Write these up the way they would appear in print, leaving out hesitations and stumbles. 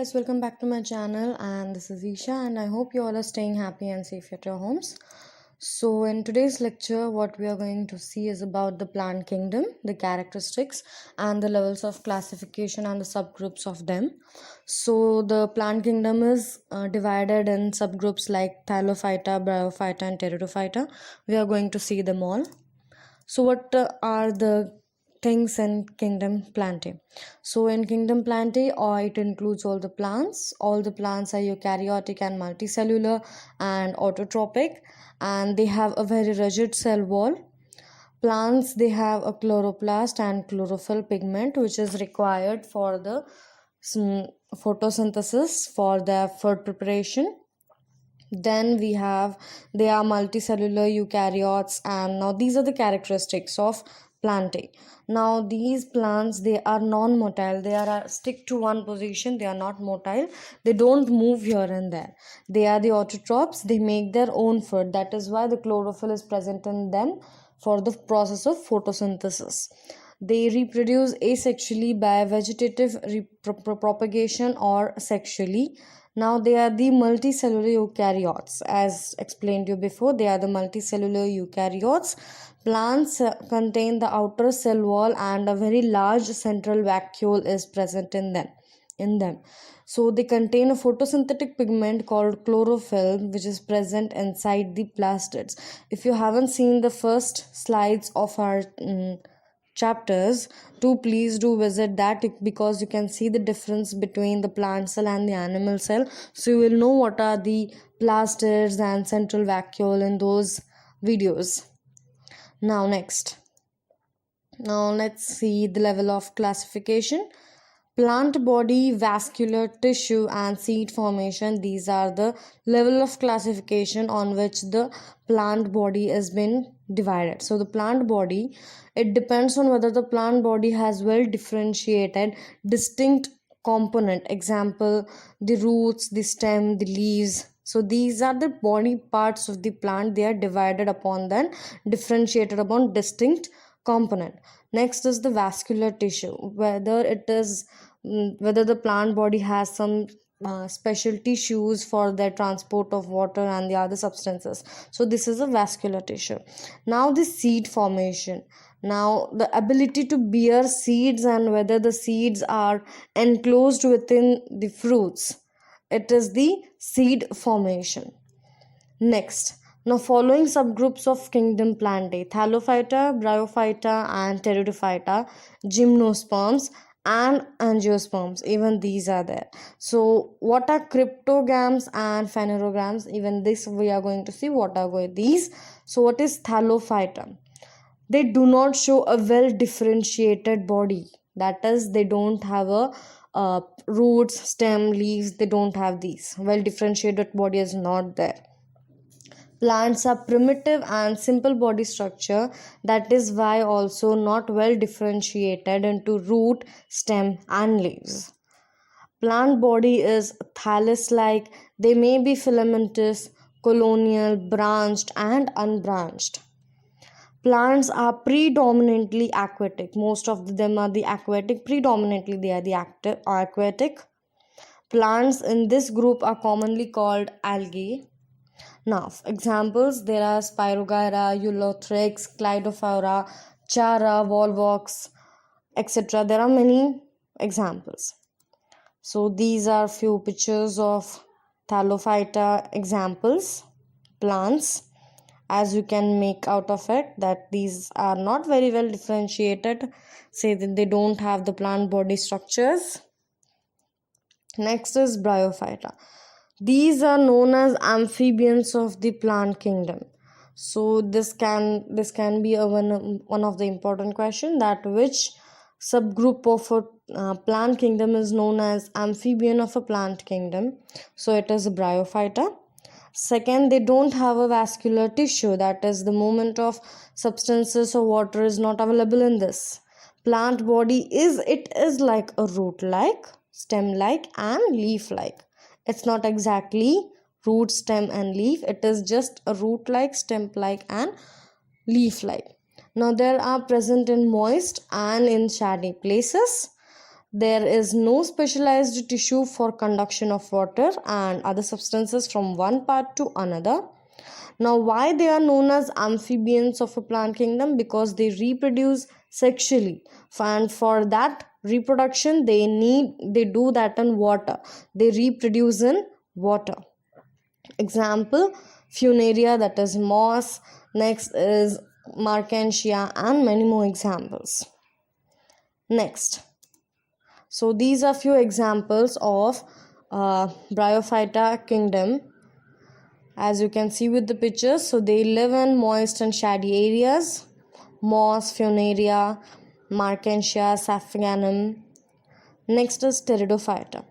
guys, welcome back to my channel, and this is Isha, and I hope you all are staying happy and safe at your homes. So in today's lecture, what we are going to see is about the plant kingdom, the characteristics and the levels of classification and the subgroups of them. So the plant kingdom is divided in subgroups like Thallophyta, Bryophyta and Pteridophyta. We are going to see them all. So what are the things in kingdom Plantae? So in kingdom Plantae, it includes all the plants. All the plants are eukaryotic and multicellular and autotrophic, and they have a very rigid cell wall. Plants, they have a chloroplast and chlorophyll pigment, which is required for the photosynthesis for their food preparation. Then they are multicellular eukaryotes, and now these are the characteristics of Plantae. Now these plants, they are non-motile. They are stick to one position. They are not motile. They don't move here and there. They are the autotrophs. They make their own food. That is why the chlorophyll is present in them for the process of photosynthesis. They reproduce asexually by vegetative propagation or sexually. Now they are the multicellular eukaryotes. As explained to you before, they are the multicellular eukaryotes. Plants contain the outer cell wall, and a very large central vacuole is present in them. So they contain a photosynthetic pigment called chlorophyll, which is present inside the plastids. If you haven't seen the first slides of our chapters, please do visit that, because you can see the difference between the plant cell and the animal cell, so you will know what are the plastids and central vacuole in those videos. Now let's see the level of classification. Plant body, vascular tissue and seed formation, these are the level of classification on which the plant body has been divided. So the plant body, it depends on whether the plant body has well differentiated distinct component. Example, the roots, the stem, the leaves. So these are the body parts of the plant. They are divided upon, then differentiated upon distinct component. Next is the vascular tissue, whether the plant body has some special tissues for their transport of water and the other substances. So this is a vascular tissue. Now the seed formation. Now the ability to bear seeds, and whether the seeds are enclosed within the fruits. It is the seed formation. Next, now following subgroups of kingdom Plantae: Thallophyta, Bryophyta and Pteridophyta, gymnosperms and angiosperms, even these are there. So what are cryptogams and phanerogams? Even this we are going to see what are these. So what is Thallophyta? They do not show a well differentiated body. That is, they don't have a roots, stem, leaves. They don't have these. Well differentiated body is not there. Plants are primitive and simple body structure. That is why also not well differentiated into root, stem and leaves. Plant body is thallus-like. They may be filamentous, colonial, branched and unbranched. Plants are predominantly aquatic. Most of them are the aquatic. Predominantly they are the aquatic. Plants in this group are commonly called algae. Now, examples, there are Spirogyra, Eulothrix, Cleidophora, Chara, Volvox, etc. There are many examples. So these are few pictures of Thallophyta examples, plants. As you can make out of it, that these are not very well differentiated, say that they don't have the plant body structures. Next is Bryophyta. These are known as amphibians of the plant kingdom. So this can be one of the important question, that which subgroup of a plant kingdom is known as amphibian of a plant kingdom. So it is a Bryophyta. Second, they don't have a vascular tissue. That is, the movement of substances or water is not available in this. Plant body is like a root-like, stem-like and leaf-like. It's not exactly root, stem and leaf. It is just a root-like, stem-like and leaf-like. Now they are present in moist and in shady places. There is no specialized tissue for conduction of water and other substances from one part to another. Now, why they are known as amphibians of a plant kingdom? Because they reproduce sexually, and for that reproduction they do that in water. They reproduce in water. Example, funaria, that is moss. Next is Markantia, and many more examples. Next, so these are few examples of Bryophyta kingdom. As you can see with the pictures, so they live in moist and shady areas. Moss, funaria, Markantia, sapphiganum. Next is Pteridophyte.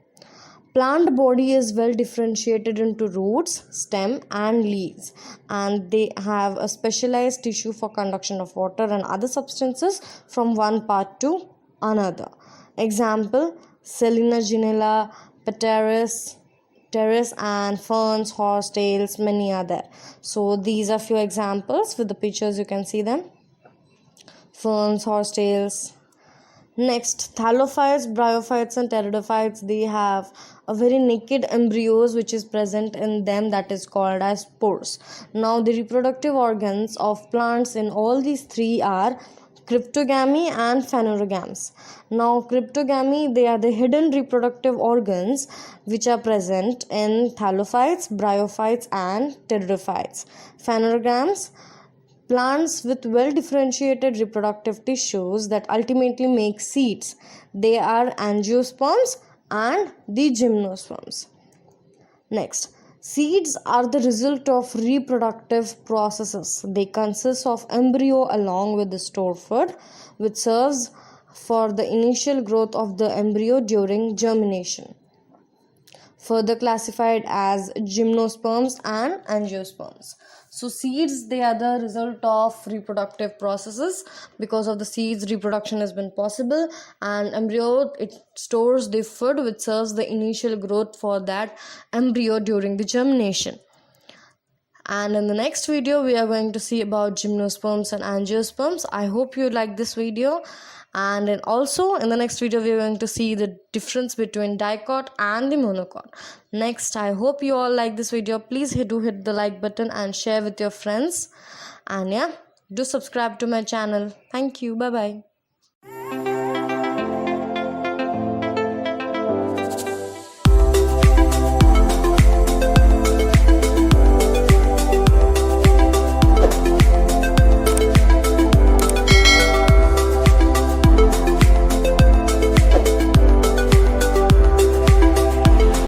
Plant body is well differentiated into roots, stem and leaves, and they have a specialized tissue for conduction of water and other substances from one part to another. Example, Selenaginella, Pteris, and ferns, horsetails, many other. So these are few examples. With the pictures you can see them. Ferns, horsetails. Next, Thallophytes, Bryophytes and Pteridophytes, they have a very naked embryos which is present in them, that is called as spores. Now the reproductive organs of plants in all these three are cryptogamy and phanerogams. Now cryptogamy, they are the hidden reproductive organs which are present in Thallophytes, Bryophytes and Pteridophytes. Phanerogams, plants with well differentiated reproductive tissues that ultimately make seeds. They are angiosperms and the gymnosperms. Next, seeds are the result of reproductive processes. They consist of embryo along with the stored food, which serves for the initial growth of the embryo during germination. Further classified as gymnosperms and angiosperms. So seeds, they are the result of reproductive processes. Because of the seeds, reproduction has been possible, and embryo, it stores the food which serves the initial growth for that embryo during the germination. And in the next video we are going to see about gymnosperms and angiosperms. I hope you like this video. And then also in the next video we are going to see the difference between dicot and the monocot. Next, I hope you all like this video. Please do hit the like button and share with your friends, and yeah, do subscribe to my channel. Thank you. Bye bye.